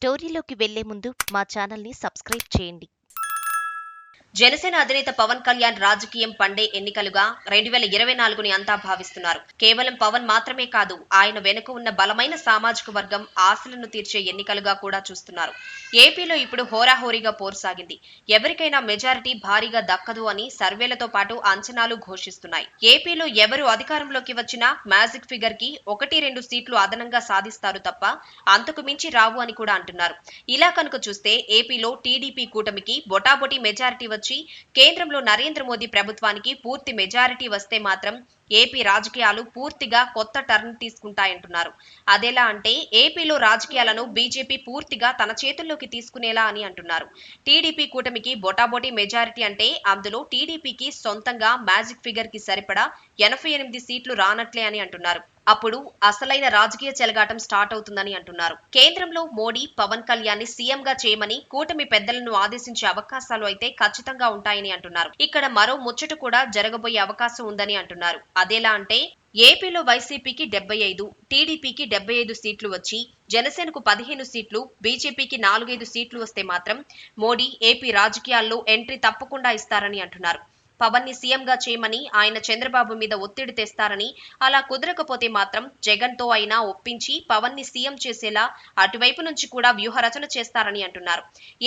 స్టోరీలోకి వెళ్లే ముందు మా ఛానల్ని సబ్స్క్రైబ్ చేయండి. జనసేన అధినేత పవన్ కళ్యాణ్ రాజకీయం పండే ఎన్నికలుగా 2024ని అంతా భావిస్తున్నారు. కేవలం పవన్ మాత్రమే కాదు, ఆయన వెనుక ఉన్న బలమైన సామాజిక వర్గం ఆశలను తీర్చే ఎన్నికలుగా కూడా చూస్తున్నారు. ఏపీలో ఇప్పుడు హోరాహోరీగా పోరు సాగింది. ఎవరికైనా మెజారిటీ భారీగా దక్కదు అని సర్వేలతో పాటు అంచనాలు ఘోషిస్తున్నాయి. ఏపీలో ఎవరు అధికారంలోకి వచ్చినా మ్యాజిక్ ఫిగర్ కి 1-2 సీట్లు అదనంగా సాధిస్తారు తప్ప అంతకు మించి రావు అని కూడా అంటున్నారు. ఇలా కనుక చూస్తే ఏపీలో టీడీపీ కూటమికి బొటాబొటి మెజారిటీ వచ్చి కేంద్రంలో నరేంద్ర మోదీ ప్రభుత్వానికి పూర్తి మెజారిటీ వస్తే మాత్రం ఏపీ రాజకీయాలు పూర్తిగా కొత్త టర్న్ తీసుకుంటాయంటున్నారు. అదెలా అంటే ఏపీలో రాజకీయాలను బీజేపీ పూర్తిగా తన చేతుల్లోకి తీసుకునేలా అని అంటున్నారు. టీడీపీ కూటమికి బొటాబొటి మెజారిటీ అంటే అందులో టీడీపీకి సొంతంగా మ్యాజిక్ ఫిగర్ కి సరిపడా 88 సీట్లు రానట్లే అని అంటున్నారు. అప్పుడు అసలైన రాజకీయ చెలగాటం స్టార్ట్ అవుతుందని అంటున్నారు. కేంద్రంలో మోడీ పవన్ కళ్యాణ్ ని సీఎంగా చేయమని కూటమి పెద్దలను ఆదేశించే అవకాశాలు అయితే ఖచ్చితంగా ఉంటాయని అంటున్నారు. ఇక్కడ మరో ముచ్చట కూడా జరగబోయే అవకాశం ఉందని అంటున్నారు. అదెలా అంటే ఏపీలో వైసీపీకి 75, టీడీపీకి 75 సీట్లు వచ్చి జనసేనకు 15 సీట్లు, బీజేపీకి 4-5 సీట్లు వస్తే మాత్రం మోడీ ఏపీ రాజకీయాల్లో ఎంట్రీ తప్పకుండా ఇస్తారని అంటున్నారు. పవన్ ని సీఎంగా చేయమని ఆయన చంద్రబాబు మీద ఒత్తిడి తెస్తారని, అలా కుదరకపోతే మాత్రం జగన్ తో అయినా ఒప్పించి పవన్ ని సీఎం చేసేలా అటువైపు నుంచి కూడా వ్యూహరచన చేస్తారని అంటున్నారు.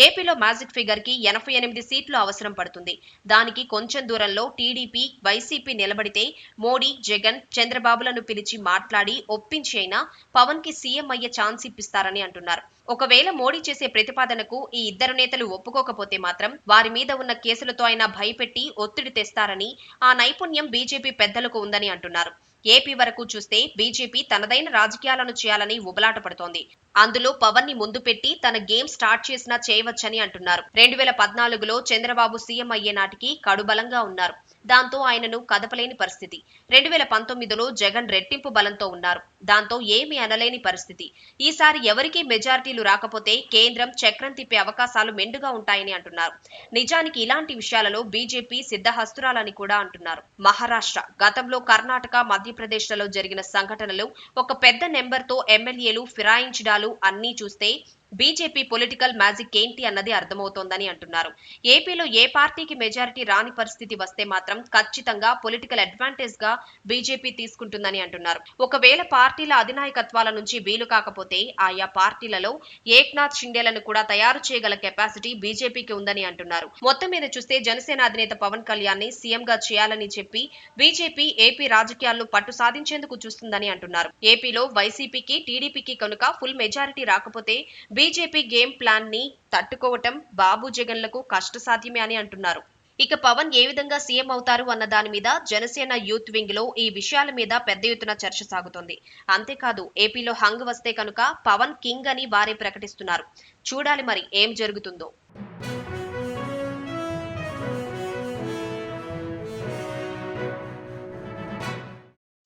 ఏపీలో మ్యాజిక్ ఫిగర్ కి 88 సీట్లు అవసరం పడుతుంది. దానికి కొంచెం దూరంలో టీడీపీ, వైసీపీ నిలబడితే మోడీ, జగన్, చంద్రబాబులను పిలిచి మాట్లాడి ఒప్పించి అయినా పవన్ కి సీఎం అయ్యే ఛాన్స్ ఇప్పిస్తారని అంటున్నారు. ఒకవేళ మోడీ చేసే ప్రతిపాదనకు ఈ ఇద్దరు నేతలు ఒప్పుకోకపోతే మాత్రం వారి మీద ఉన్న కేసులతో అయినా భయపెట్టి ఒత్తిడి తెస్తారని, ఆ నైపుణ్యం బీజేపీ పెద్దలకు ఉందని అంటున్నారు. ఏపీ వరకు చూస్తే బీజేపీ తనదైన రాజకీయాలను చేయాలని ఉబలాట పడుతోంది. అందులో పవన్ ని ముందు పెట్టి తన గేమ్ స్టార్ట్ చేసినా చేయవచ్చని అంటున్నారు. 2014లో చంద్రబాబు సీఎం అయ్యే నాటికి కడుబలంగా ఉన్నారు. దాంతో ఆయనను కదపలేని పరిస్థితి. 2019లో జగన్ రెట్టింపు బలంతో ఉన్నారు. దాంతో ఏమీ అనలేని పరిస్థితి. ఈసారి ఎవరికీ మెజారిటీలు రాకపోతే కేంద్రం చక్రం తిప్పే అవకాశాలు మెండుగా ఉంటాయని అంటున్నారు. నిజానికి ఇలాంటి విషయాలలో బీజేపీ సిద్ధహస్తురాలని కూడా అంటున్నారు. మహారాష్ట్ర, గతంలో కర్ణాటక, మధ్యప్రదేశ్లలో జరిగిన సంఘటనలు, ఒక పెద్ద నెంబర్తో ఎమ్మెల్యేలు ఫిరాయించడాలు అన్నీ చూస్తే బీజేపీ పొలిటికల్ మ్యాజిక్ ఏంటి అన్నది అర్థమవుతోందని అంటున్నారు. ఏపీలో ఏ పార్టీకి మెజారిటీ రాని పరిస్థితి వస్తే మాత్రం ఖచ్చితంగా పొలిటికల్ అడ్వాంటేజ్ గా బీజేపీ తీసుకుంటుందని అంటున్నారు. ఒకవేళ పార్టీల అధినాయకత్వాల నుంచి వీలు కాకపోతే ఆయా పార్టీలలో ఏక్నాథ్ షిండేలను కూడా తయారు చేయగల కెపాసిటీ బీజేపీకి ఉందని అంటున్నారు. మొత్తం మీద చూస్తే జనసేన అధినేత పవన్ కళ్యాణ్ ని సీఎం గా చేయాలని చెప్పి బీజేపీ ఏపీ రాజకీయాల్లో పట్టు సాధించేందుకు చూస్తుందని అంటున్నారు. ఏపీలో వైసీపీకి, టీడీపీకి కనుక ఫుల్ మెజారిటీ రాకపోతే బీజేపీ గేమ్ ప్లాన్ ని తట్టుకోవటం బాబు జగన్లకు కష్టసాధ్యమే అని అంటున్నారు. ఇక పవన్ ఏ విధంగా సీఎం అవుతారు అన్న దాని మీద జనసేన యూత్ వింగ్ లో ఈ విషయాల మీద పెద్ద ఎత్తున చర్చ సాగుతోంది. అంతేకాదు ఏపీలో హంగ్ వస్తే కనుక పవన్ కింగ్ అని వారే ప్రకటిస్తున్నారు. చూడాలి మరి ఏం జరుగుతుందో.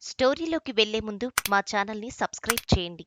స్టోరీలోకి వెళ్లే ముందు మా ఛానల్ని సబ్స్క్రైబ్ చేయండి.